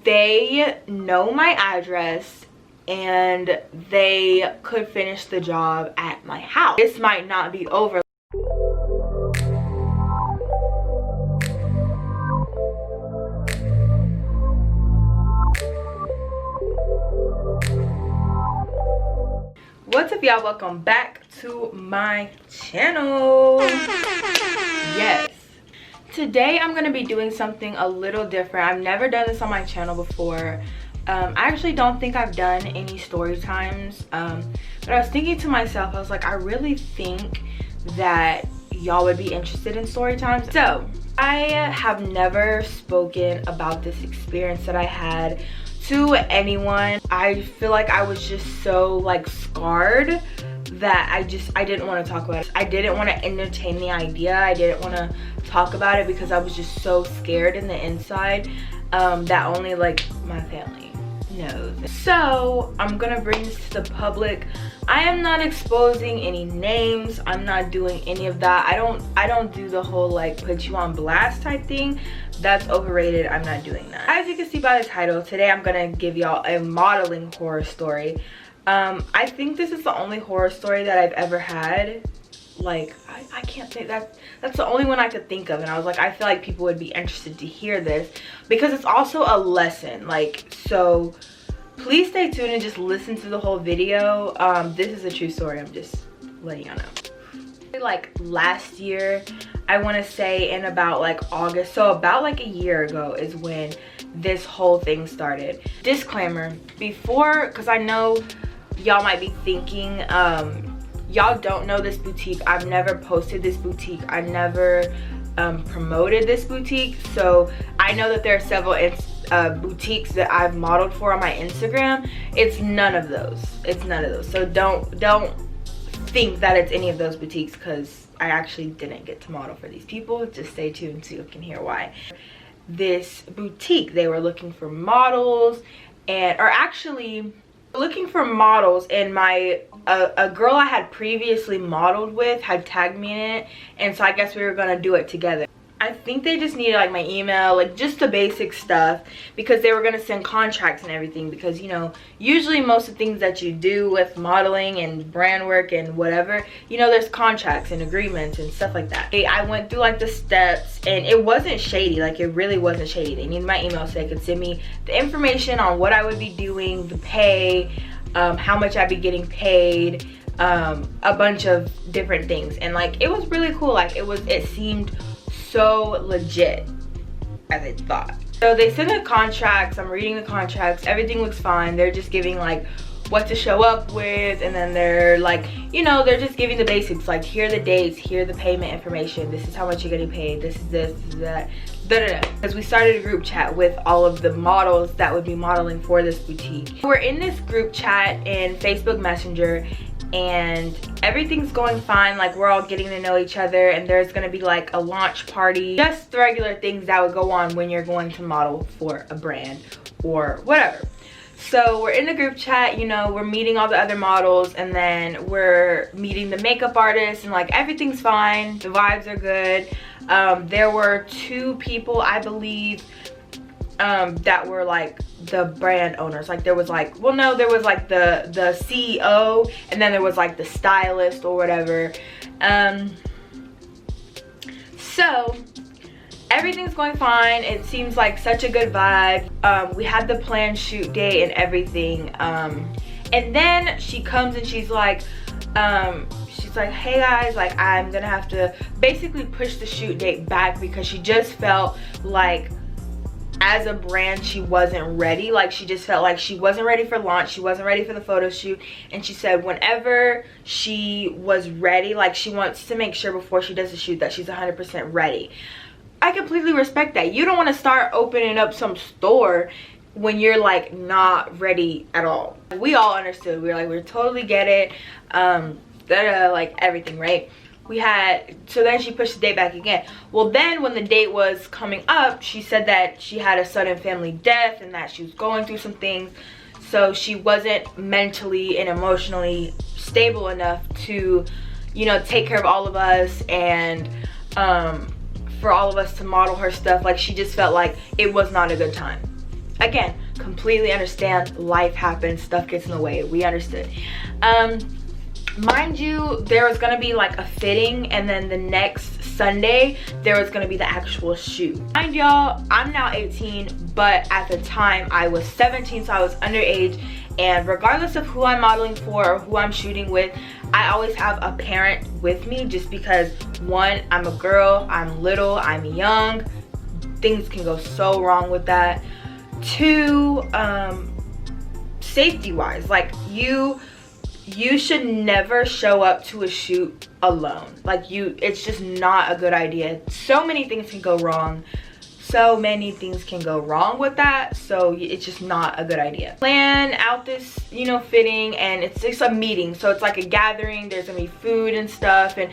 they know my address and they could finish the job at my house. This might not be over. What's up, y'all? Welcome back to my channel. Yes, today I'm gonna be doing something a little different. I've never done this on my channel before. I actually don't think I've done any story times, but I was thinking to myself, I was like, I really think that y'all would be interested in story times. So I have never spoken about this experience that I had to anyone. I feel like I was just so like scarred that I didn't want to talk about it. I didn't want to entertain the idea. I didn't want to talk about it because I was just so scared in the inside that only like my family knows. So I'm gonna bring this to the public. I am not exposing any names. I'm not doing any of that. I don't do the whole like put you on blast type thing. That's overrated. I'm not doing that. As you can see by the title, today I'm gonna give y'all a modeling horror story. I think this is the only horror story that I've ever had. Like I can't think that's the only one I could think of, and I was like, I feel like people would be interested to hear this because it's also a lesson. Like, so please stay tuned and just listen to the whole video. This is a true story. I'm just letting y'all know. Like last year, I want to say in about like August, so about like a year ago is when this whole thing started. Disclaimer before, because I know y'all might be thinking y'all don't know this boutique. I've never posted this boutique. I never promoted this boutique. So I know that there are several boutiques that I've modeled for on my Instagram. It's none of those. It's none of those. So don't think that it's any of those boutiques, because I actually didn't get to model for these people. Just stay tuned so you can hear why. This boutique, they were looking for models, and or actually looking for models, and my a girl I had previously modeled with had tagged me in it, and so I guess we were gonna do it together. I think they just needed like my email, like just the basic stuff, because they were gonna send contracts and everything, because you know, usually most of the things that you do with modeling and brand work and whatever, you know, there's contracts and agreements and stuff like that. I went through like the steps, and it wasn't shady. Like, it really wasn't shady. They needed my email so they could send me the information on what I would be doing, the pay, how much I'd be getting paid, a bunch of different things. And like, it was really cool. Like, it seemed so legit as I thought. So they send the contracts, I'm reading the contracts, everything looks fine. They're just giving like what to show up with, and then they're like, you know, they're just giving the basics, like here are the dates, here are the payment information, this is how much you're getting paid, this is this is that, because we started a group chat with all of the models that would be modeling for this boutique. We're in this group chat in Facebook Messenger, and everything's going fine. Like, we're all getting to know each other, and there's gonna be like a launch party, just the regular things that would go on when you're going to model for a brand or whatever. So we're in the group chat, you know, we're meeting all the other models, and then we're meeting the makeup artist, and like everything's fine, the vibes are good. There were two people, I believe, that were like the brand owners. Like, there was like, well, no, there was like the CEO, and then there was like the stylist or whatever. So everything's going fine. It seems like such a good vibe. We had the planned shoot day and everything, and then she comes and she's like, hey guys, like, I'm gonna have to basically push the shoot date back because she just felt like as a brand she wasn't ready. Like, she just felt like she wasn't ready for launch, she wasn't ready for the photo shoot, and she said whenever she was ready, like, she wants to make sure before she does the shoot that she's 100% ready. I completely respect that. You don't want to start opening up some store when you're like not ready at all. We all understood. We were like, we totally get it, like everything, right? So then she pushed the date back again. Well, then when the date was coming up, she said that she had a sudden family death and that she was going through some things, so she wasn't mentally and emotionally stable enough to, you know, take care of all of us, and for all of us to model her stuff. Like, she just felt like it was not a good time. again, completely understand. Life happens, stuff gets in the way. We understood. Mind you, there was gonna be like a fitting, and then the next Sunday there was gonna be the actual shoot. Mind y'all, I'm now 18, but at the time I was 17, so I was underage. And regardless of who I'm modeling for or who I'm shooting with, I always have a parent with me, just because one, I'm a girl, I'm little, I'm young, things can go so wrong with that. Two, safety wise, like you should never show up to a shoot alone. Like it's just not a good idea. So many things can go wrong. So many things can go wrong with that, so it's just not a good idea. Plan out this, you know, fitting, and it's just a meeting, so it's like a gathering. There's gonna be food and stuff and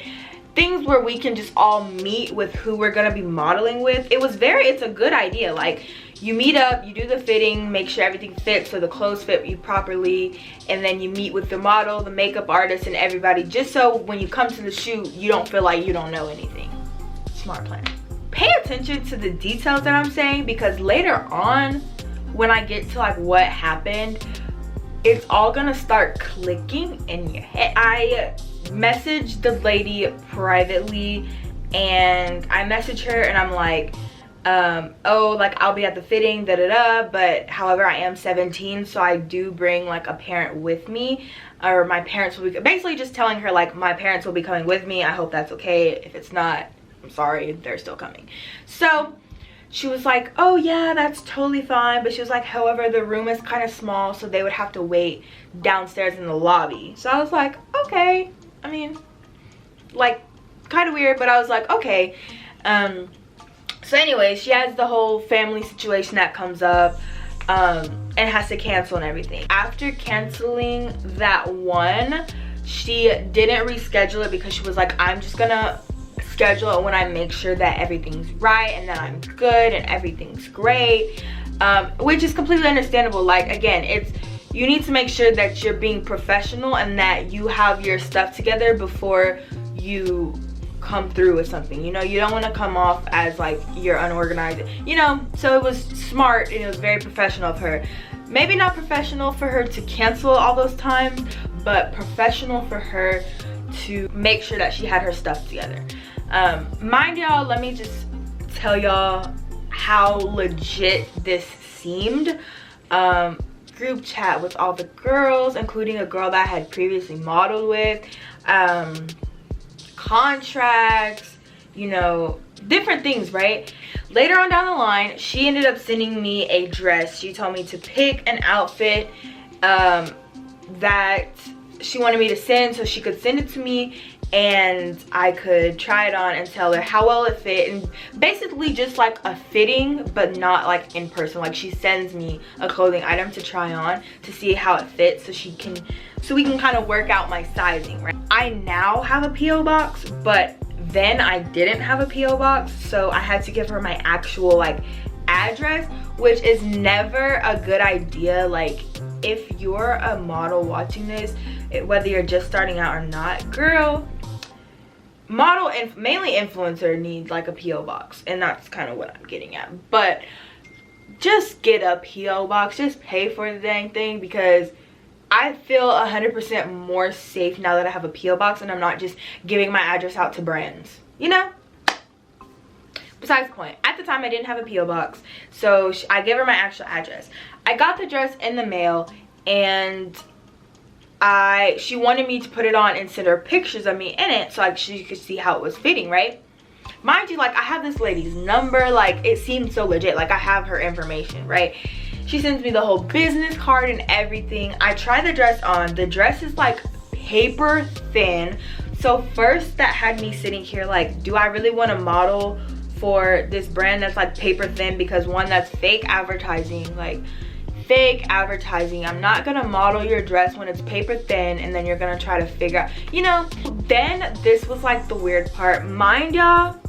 things where we can just all meet with who we're gonna be modeling with. It's a good idea. Like, you meet up, you do the fitting, make sure everything fits, so the clothes fit you properly, and then you meet with the model, the makeup artist, and everybody, just so when you come to the shoot, you don't feel like you don't know anything. Smart plan. Pay attention to the details that I'm saying, because later on when I get to like what happened, it's all gonna start clicking in your head. I messaged the lady privately, and I messaged her and I'm like, oh, like, I'll be at the fitting, but however, I am 17, so I do bring like a parent with me, or my parents will be, basically just telling her like my parents will be coming with me. I hope that's okay. If it's not, I'm sorry, they're still coming. So she was like, oh yeah, that's totally fine, but she was like, however, the room is kind of small, so they would have to wait downstairs in the lobby. So I was like, okay. I mean, like, kind of weird, but I was like, okay. So anyway, she has the whole family situation that comes up, and has to cancel and everything. After canceling that one, she didn't reschedule it, because she was like, I'm just gonna schedule it when I make sure that everything's right and that I'm good and everything's great, which is completely understandable. Like, again, you need to make sure that you're being professional and that you have your stuff together before you come through with something. You know, you don't want to come off as like you're unorganized, you know. So it was smart and it was very professional of her. Maybe not professional for her to cancel all those times, but professional for her to make sure that she had her stuff together. Mind y'all, let me just tell y'all how legit this seemed. Group chat with all the girls, including a girl that I had previously modeled with, contracts, you know, different things, right? Later on down the line, she ended up sending me a dress. She told me to pick an outfit that she wanted me to send, so she could send it to me and I could try it on and tell her how well it fit, and basically just like a fitting, but not like in person. Like, she sends me a clothing item to try on to see how it fits, so we can kind of work out my sizing, right? I now have a PO box, but then I didn't have a PO box, so I had to give her my actual like address, which is never a good idea. Like, if you're a model watching this, whether you're just starting out or not, girl, model and mainly influencer needs like a PO box, and that's kind of what I'm getting at. But just get a PO box, just pay for the dang thing, because I feel 100% more safe now that I have a PO box and I'm not just giving my address out to brands, you know. Besides the point, at the time I didn't have a PO box, so I gave her my actual address. I got the dress in the mail, and she wanted me to put it on and send her pictures of me in it, so she could see how it was fitting, right? Mind you, like, I have this lady's number, like, it seemed so legit, like I have her information, right? She sends me the whole business card and everything. I try the dress on. The dress is like paper thin. So first that had me sitting here like, do I really want to model for this brand that's like paper thin? Because one, that's fake advertising, like fake advertising. I'm not gonna model your dress when it's paper thin and then you're gonna try to figure out, you know. Then this was like the weird part. Mind y'all,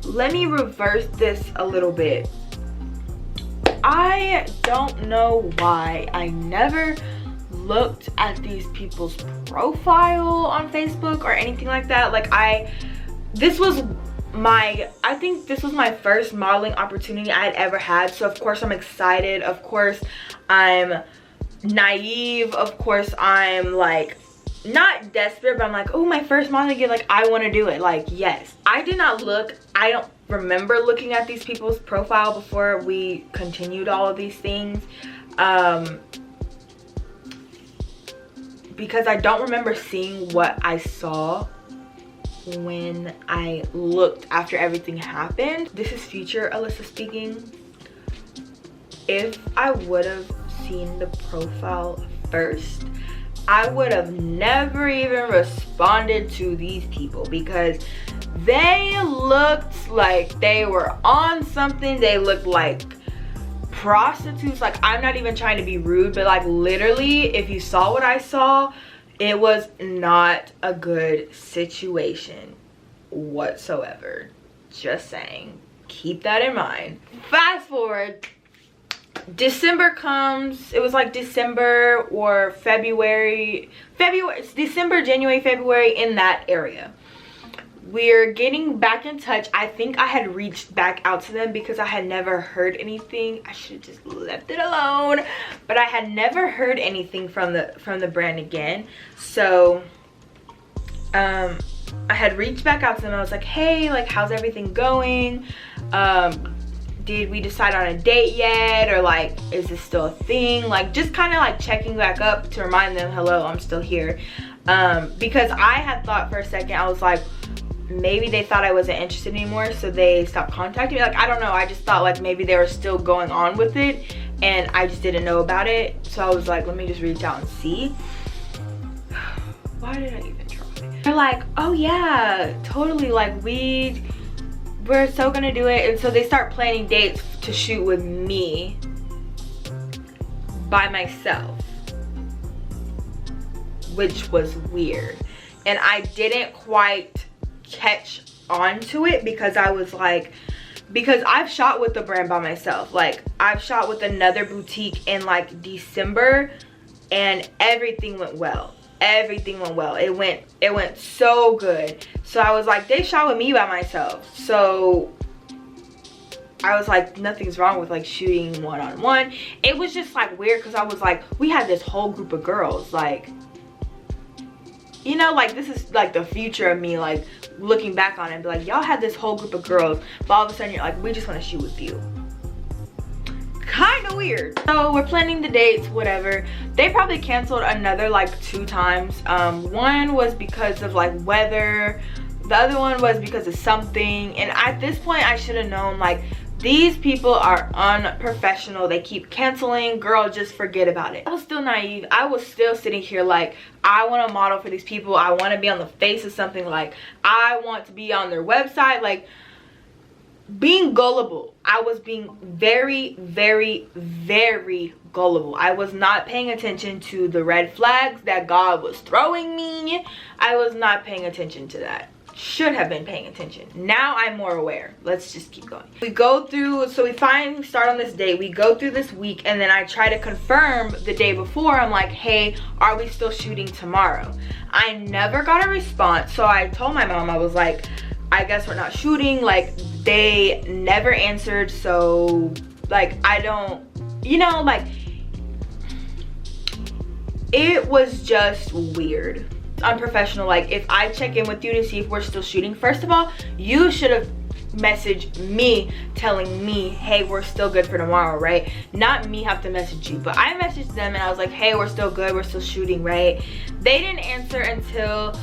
let me reverse this a little bit. I don't know why I never looked at these people's profile on Facebook or anything like that. Like, this was I think this was my first modeling opportunity I had ever had, so of course I'm excited, of course I'm naive, of course I'm like not desperate, but I'm like, oh, my first modeling gig, like I want to do it. Like, yes. I don't remember looking at these people's profile before we continued all of these things, because I don't remember seeing what I saw when I looked after everything happened. This is future Alyssa speaking. If I would have seen the profile first, I would have never even responded to these people, because they looked like they were on something. They looked like prostitutes. Like, I'm not even trying to be rude, but like literally, if you saw what I saw, it was not a good situation whatsoever. Just saying, keep that in mind. Fast forward, December comes. It was like December or February. It's December, January, February, in that area. We're getting back in touch. I think I had reached back out to them because I had never heard anything. I should have just left it alone, but I had never heard anything from the brand again. So I had reached back out to them. I was like, hey, like, how's everything going? Did we decide on a date yet, or like, is this still a thing? Like, just kind of like checking back up to remind them, hello, I'm still here. Because I had thought for a second, I was like, maybe they thought I wasn't interested anymore, so they stopped contacting me. Like, I don't know, I just thought like maybe they were still going on with it and I just didn't know about it. So I was like, let me just reach out and see. Why did I even try? They're like, oh yeah, totally, like we're so gonna do it. And so they start planning dates to shoot with me by myself, which was weird. And I didn't quite catch on to it because I was like, because I've shot with the brand by myself. Like, I've shot with another boutique in like December and everything went well. Everything went well. It went so good. So I was like, they shot with me by myself. So I was like, nothing's wrong with like shooting one-on-one. It was just like weird because I was like, we had this whole group of girls, like, you know, like this is like the future of me, like looking back on it and be like, y'all had this whole group of girls, but all of a sudden you're like, we just want to shoot with you. Kind of weird. So we're planning the dates, whatever. They probably canceled another like 2 times. One was because of like weather, the other one was because of something, and at this point I should have known, like, these people are unprofessional. They keep canceling. Girl, just forget about it. I was still naive. I was still sitting here like, I want to model for these people. I want to be on the face of something. Like, I want to be on their website. Like, being gullible. I was being very, very, very gullible. I was not paying attention to the red flags that God was throwing me. I was not paying attention to that. Should have been paying attention. Now I'm more aware. Let's just keep going. We go through, so we finally start on this date. We go through this week, and then I try to confirm the day before. I'm like, hey, are we still shooting tomorrow? I never got a response. So I told my mom, I was like, I guess we're not shooting. Like, they never answered. So like, I don't, you know, like, it was just weird, unprofessional. Like, if I check in with you to see if we're still shooting, first of all, you should have messaged me telling me, hey, we're still good for tomorrow, right? Not me have to message you. But I messaged them and I was like, hey, we're still good, we're still shooting, right? They didn't answer until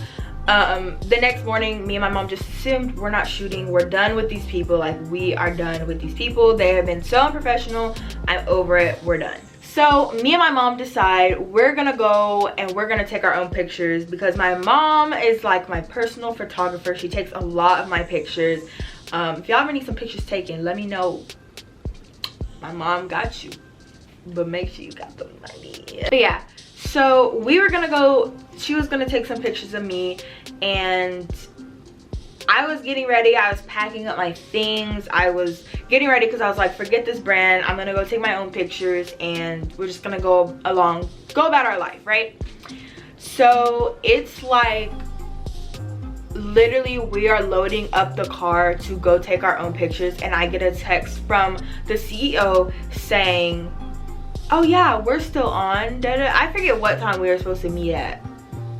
the next morning. Me and my mom just assumed we're not shooting, we're done with these people. Like, we are done with these people. They have been so unprofessional. I'm over it, we're done. So me and my mom decide we're gonna go and we're gonna take our own pictures, because my mom is like my personal photographer. She takes a lot of my pictures. If y'all ever need some pictures taken, let me know. My mom got you, but make sure you got the money. But yeah, so we were gonna go, she was gonna take some pictures of me, and I was getting ready. I was packing up my things. I was getting ready because I was like, forget this brand. I'm gonna go take my own pictures and we're just gonna go about our life, right? So it's like literally we are loading up the car to go take our own pictures, and I get a text from the CEO saying, oh yeah, we're still on. I forget what time we were supposed to meet at.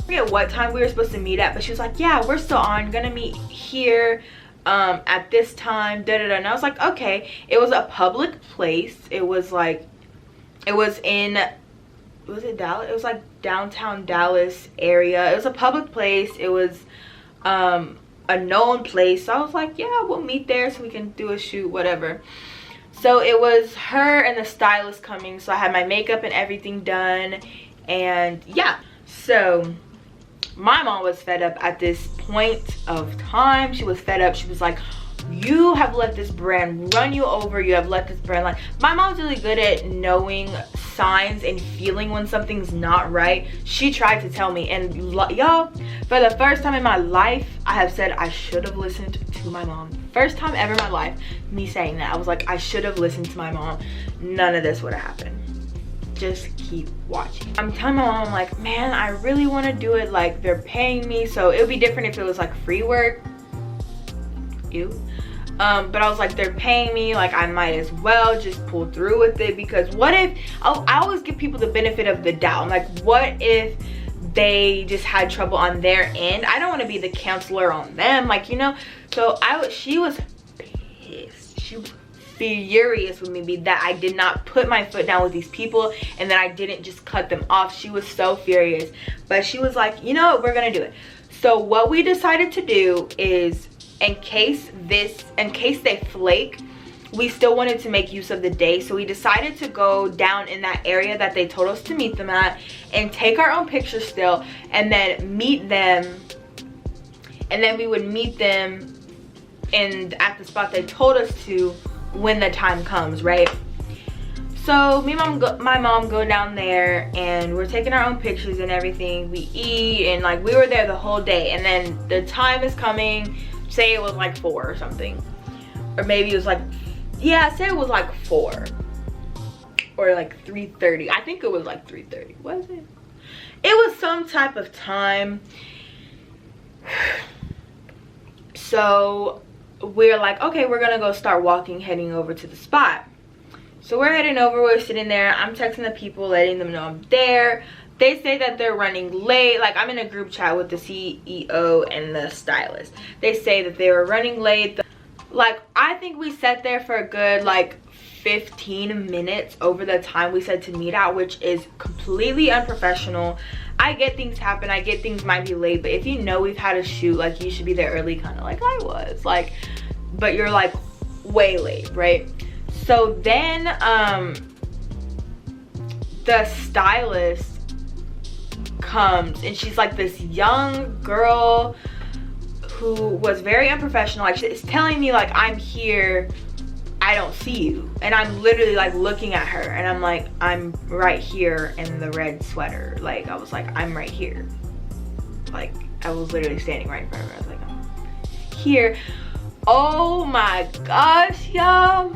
But she was like, yeah, we're still on, gonna meet here at this time, and I was like, okay. It was a public place. It was like, it was in, was it Dallas? It was like downtown Dallas area. It was a public place. It was a known place. So I was like, yeah, we'll meet there so we can do a shoot, whatever. So it was her and the stylist coming, so I had my makeup and everything done, and yeah. So my mom was fed up at this point of time. She was fed up. She was like, you have let this brand run you over. You have let this brand, like, my mom's really good at knowing signs and feeling when something's not right. She tried to tell me, and y'all, for the first time in my life, I have said I should have listened to my mom. First time ever in my life, me saying that. I was like, I should have listened to my mom. None of this would have happened. Just keep watching. I'm telling my mom, like, man, I really want to do it. Like, they're paying me, so it would be different if it was like free work. Ew. But I was like, they're paying me, like, I might as well just pull through with it, because what if, I always give people the benefit of the doubt. I'm like, what if they just had trouble on their end? I don't want to be the counselor on them, like, you know. So she was pissed. She was furious with me that I did not put my foot down with these people and that I didn't just cut them off. She was so furious, but she was like, you know what, we're gonna do it. So what we decided to do is, in case they flake, we still wanted to make use of the day, so we decided to go down in that area that they told us to meet them at and take our own pictures still, and then meet them, and then we would meet them at the spot they told us to when the time comes, right? So me and my mom go down there, and we're taking our own pictures and everything. We eat, and like, we were there the whole day, and then the time is coming. Say it was like 4 or something, or maybe it was like, yeah, say it was like 4 or like 3:30. I think it was like 3:30. Was it? It was some type of time. So we're like, okay, we're gonna go start walking, heading over to the spot. So we're heading over, we're sitting there, I'm texting the people, letting them know I'm there. They say that they're running late. Like, I'm in a group chat with the CEO and the stylist. They say that they were running late. Like, I think we sat there for a good like 15 minutes over the time we said to meet out, which is completely unprofessional. I get things happen, I get things might be late, but if you know we've had a shoot, like, you should be there early, kind of like I was, like, but you're like way late, right? So then the stylist comes, and she's like this young girl who was very unprofessional. Like, she's telling me like, I'm here, I don't see you, and I'm literally like looking at her, and I'm like, I'm right here in the red sweater. Like, I was like, I'm right here. Like, I was literally standing right in front of her. I was like, I'm here. Oh my gosh, y'all.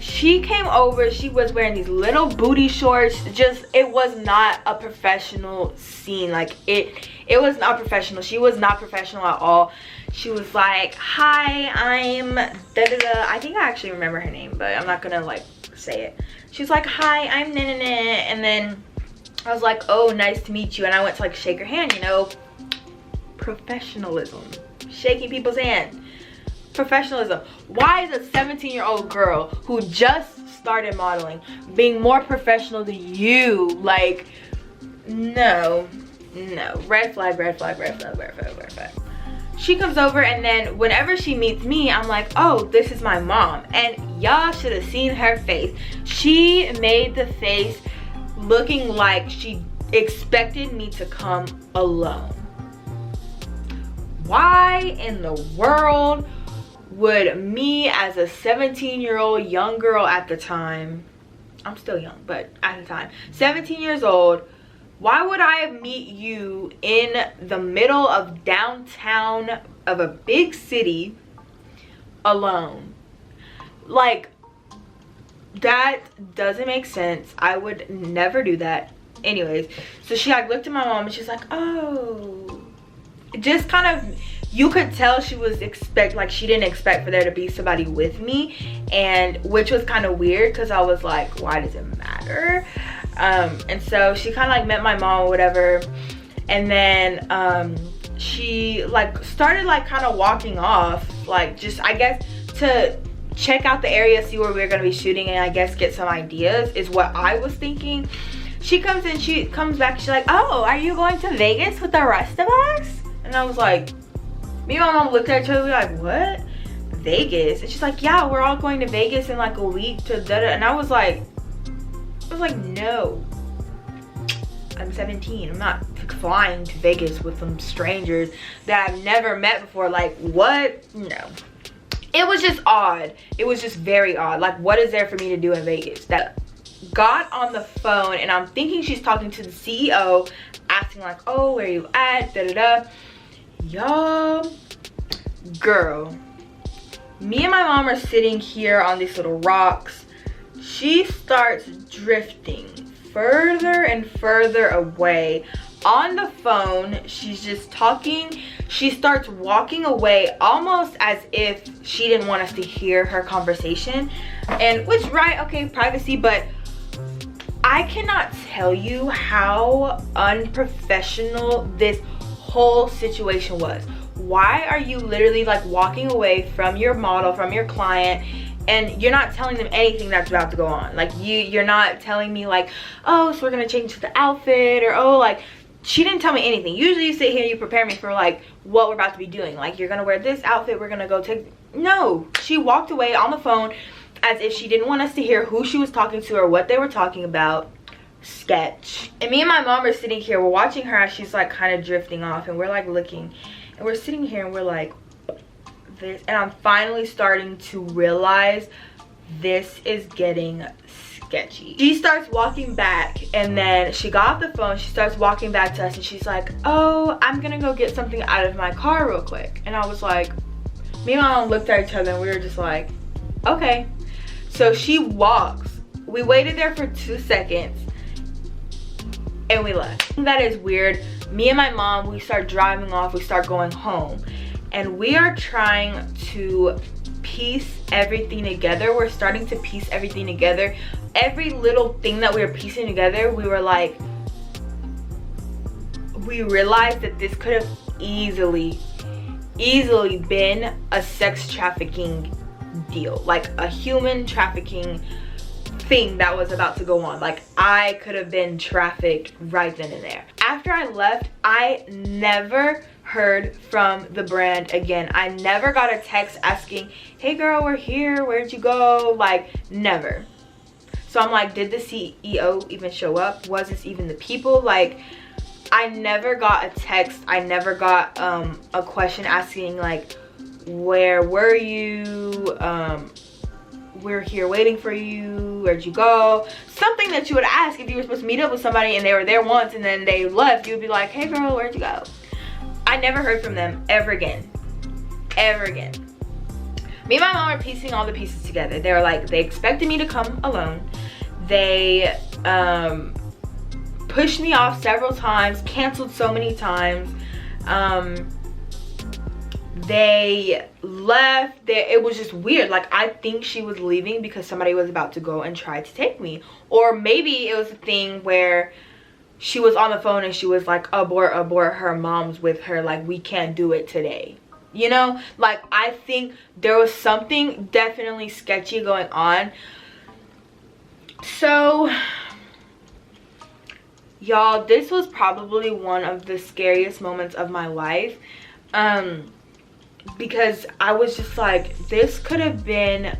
She came over, she was wearing these little booty shorts. Just, it was not a professional scene. Like, it was not professional. She was not professional at all. She was like, hi, I'm da-da-da. I think I actually remember her name, but I'm not gonna like say it. She's like, hi, I'm na-na-na. And then I was like, oh, nice to meet you. And I went to like shake her hand, you know, professionalism, shaking people's hand. Professionalism. Why is a 17-year-old girl who just started modeling being more professional than you? Like, no, red flag, red flag, red flag, red flag, red flag. She comes over, and then whenever she meets me, I'm like, oh, this is my mom. And y'all should have seen her face. She made the face looking like she expected me to come alone. Why in the world would me, as a 17-year-old young girl at the time, I'm still young, but at the time, 17 years old, why would I meet you in the middle of downtown of a big city alone? Like, that doesn't make sense. I would never do that. Anyways, so she like looked at my mom, and she's like, oh, just kind of you could tell she was like she didn't expect for there to be somebody with me, and which was kind of weird because I was like, why does it matter? And so she kind of like met my mom or whatever, and then she like started like kind of walking off, like just I guess to check out the area, see where we were gonna be shooting, and I guess get some ideas is what I was thinking. She comes in, she comes back, she's like, oh, are you going to Vegas with the rest of us? And I was like, me and my mom looked at each other, we were like, what? Vegas? And she's like, yeah, we're all going to Vegas in like a week to da-da. And I was like, no, I'm 17. I'm not flying to Vegas with some strangers that I've never met before. Like, what? No. It was just odd. It was just very odd. Like, what is there for me to do in Vegas? That got on the phone, and I'm thinking she's talking to the CEO, asking like, oh, where you at? Da-da-da. Y'all, girl, me and my mom are sitting here on these little rocks. She starts drifting further and further away. On the phone, she's just talking. She starts walking away almost as if she didn't want us to hear her conversation. And which, right, okay, privacy, but I cannot tell you how unprofessional this whole situation was. Why are you literally like walking away from your model, from your client, and you're not telling them anything that's about to go on? Like you're not telling me like, oh, so we're gonna change to the outfit, or oh, like she didn't tell me anything. Usually you sit here and you prepare me for like what we're about to be doing. Like, you're gonna wear this outfit, we're gonna go take, no. She walked away on the phone as if she didn't want us to hear who she was talking to or what they were talking about. Sketch. And me and my mom are sitting here, we're watching her as she's like kind of drifting off, and we're like looking, and we're sitting here and we're like, this, and I'm finally starting to realize this is getting sketchy. She starts walking back, and then she got off the phone, she starts walking back to us, and she's like, oh, I'm gonna go get something out of my car real quick. And I was like, me and my mom looked at each other and we were just like, okay. So she walks, we waited there for 2 seconds, and we left. That is weird. Me and my mom, we start driving off, we start going home, and we are trying to piece everything together. We're starting to piece everything together. Every little thing that we were piecing together, we were like, we realized that this could have easily been a sex trafficking deal, like a human trafficking thing that was about to go on. Like, I could have been trafficked right then and there. After I left, I never heard from the brand again. I never got a text asking, hey girl, we're here, where'd you go? Like, never. So I'm like, did the CEO even show up? Was this even the people? Like, I never got a text. I never got a question asking like, where were you? We're here waiting for you, where'd you go? Something that you would ask if you were supposed to meet up with somebody and they were there once and then they left. You would be like, hey girl, where'd you go? I never heard from them ever again. Ever again. Me and my mom are piecing all the pieces together. They were like, they expected me to come alone. They pushed me off several times, canceled so many times. They left. It was just weird. Like, I think she was leaving because somebody was about to go and try to take me, or maybe it was a thing where she was on the phone and she was like, abort, her mom's with her, like, we can't do it today, you know? Like, I think there was something definitely sketchy going on. So y'all, this was probably one of the scariest moments of my life, because I was just like, this could have been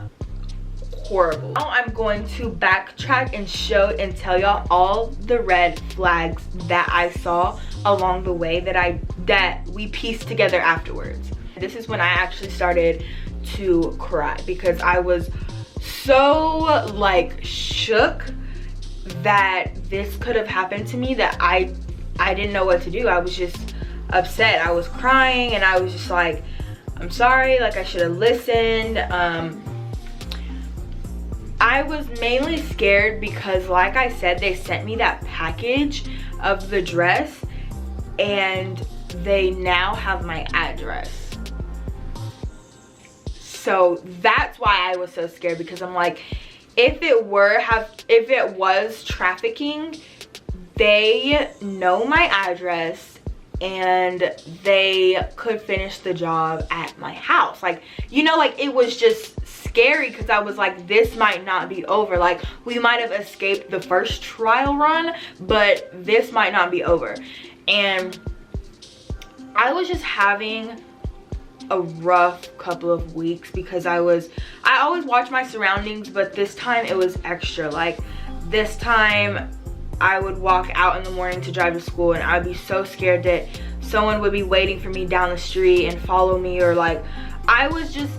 horrible. Now I'm going to backtrack and show and tell y'all all the red flags that I saw along the way that we pieced together afterwards. This is when I actually started to cry, because I was so like shook that this could have happened to me, that I didn't know what to do. I was just upset. I was crying and I was just like, I'm sorry, like, I should have listened. I was mainly scared because, like I said, they sent me that package of the dress and they now have my address. So that's why I was so scared, because I'm like, if it was trafficking, they know my address and they could finish the job at my house. Like, you know, like, it was just scary, because I was like, this might not be over. Like, we might have escaped the first trial run, but this might not be over. And I was just having a rough couple of weeks, because I always watch my surroundings, but this time it was extra. Like, this time I would walk out in the morning to drive to school, and I'd be so scared that someone would be waiting for me down the street and follow me, or like,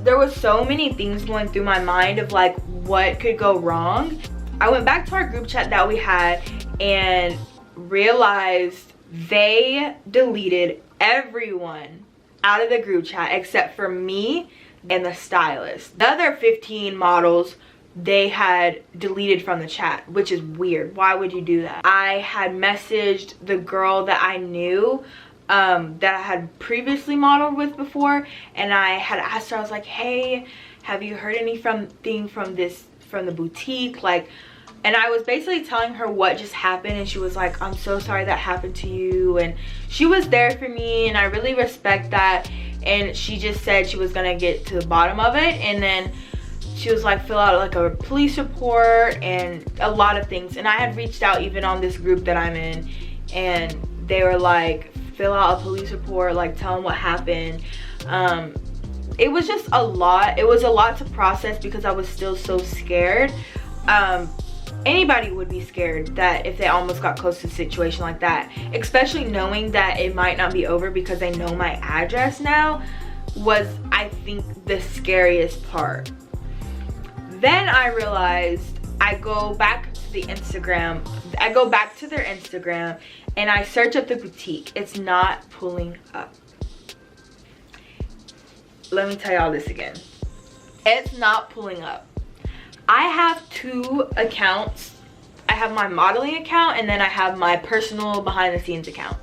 there was so many things going through my mind of like, what could go wrong. I went back to our group chat that we had and realized they deleted everyone out of the group chat except for me and the stylist. The other 15 models, they had deleted from the chat, which is weird. Why would you do that? I had messaged the girl that I knew, that I had previously modeled with before, and I had asked her, I was like, hey, have you heard anything from the boutique? Like, and I was basically telling her what just happened, and she was like, I'm so sorry that happened to you. And she was there for me, and I really respect that. And she just said she was gonna get to the bottom of it, and then she was like, fill out like a police report and a lot of things. And I had reached out even on this group that I'm in, and they were like, fill out a police report, like, tell them what happened. It was just a lot. It was a lot to process, because I was still so scared. Anybody would be scared that if they almost got close to a situation like that, especially knowing that it might not be over because they know my address now, was, I think, the scariest part. Then I realized, I go back to their Instagram, and I search up the boutique. It's not pulling up. Let me tell y'all this again. It's not pulling up. I have two accounts. I have my modeling account, and then I have my personal behind the scenes account.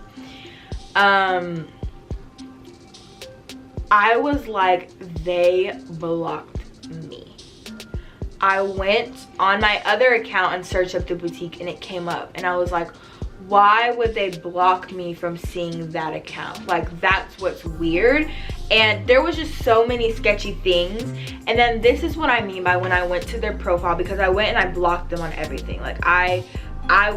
I was like, they blocked me. I went on my other account and searched up the boutique, and it came up, and I was like, why would they block me from seeing that account? Like, that's what's weird. And there was just so many sketchy things. And then this is what I mean by when I went to their profile, because I went and I blocked them on everything. Like, I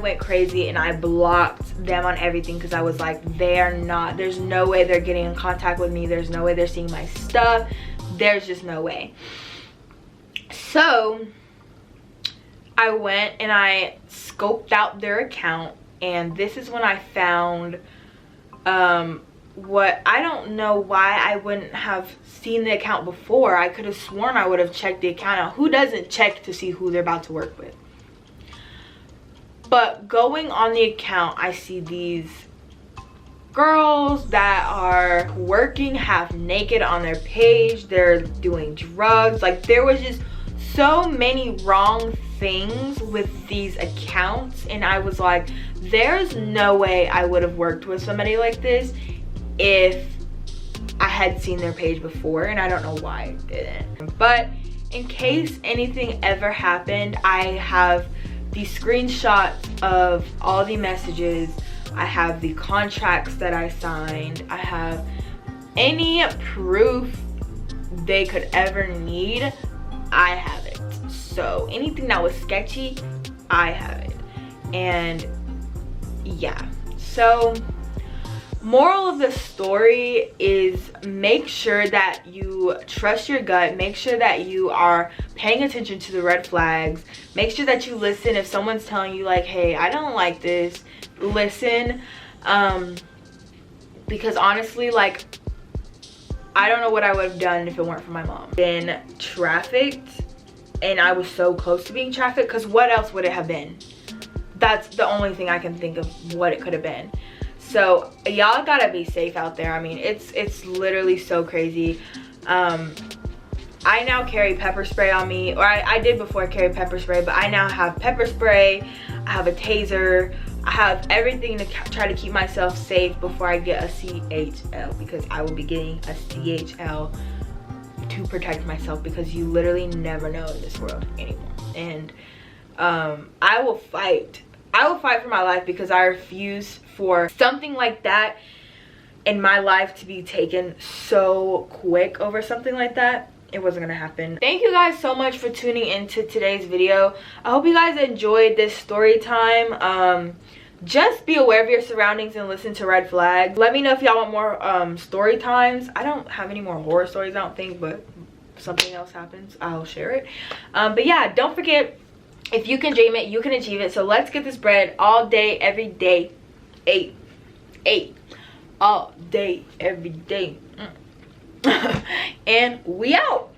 went crazy and I blocked them on everything, because I was like, there's no way they're getting in contact with me. There's no way they're seeing my stuff. There's just no way. So I went and I scoped out their account, and this is when I found what, I don't know why I wouldn't have seen the account before. I could have sworn I would have checked the account out. Who doesn't check to see who they're about to work with? But going on the account, I see these girls that are working half naked on their page. They're doing drugs. Like, there was just so many wrong things with these accounts, and I was like, there's no way I would have worked with somebody like this if I had seen their page before, and I don't know why I didn't. But in case anything ever happened, I have the screenshots of all the messages. I have the contracts that I signed. I have any proof they could ever need. I have it. So anything that was sketchy, I have it. And yeah, so moral of the story is, make sure that you trust your gut. Make sure that you are paying attention to the red flags. Make sure that you listen if someone's telling you like, hey, I don't like this. Listen, because honestly, like, I don't know what I would have done if it weren't for my mom. Been trafficked, and I was so close to being trafficked, because what else would it have been? That's the only thing I can think of what it could have been. So y'all gotta be safe out there. I mean, it's literally so crazy. I now carry pepper spray on me, or I did before carry pepper spray, but I now have pepper spray. I have a taser. I have everything to try to keep myself safe before I get a CHL, because I will be getting a CHL to protect myself, because you literally never know in this world anymore. And I will fight for my life, because I refuse for something like that in my life to be taken so quick over something like that. It wasn't gonna happen. Thank you guys so much for tuning into today's video. I hope you guys enjoyed this story time. Just be aware of your surroundings and listen to red flags. Let me know if y'all want more story times. I don't have any more horror stories, I don't think, but if something else happens, I'll share it. But yeah, don't forget, if you can dream it, you can achieve it. So let's get this bread all day, every day. Eight. All day, every day. And we out.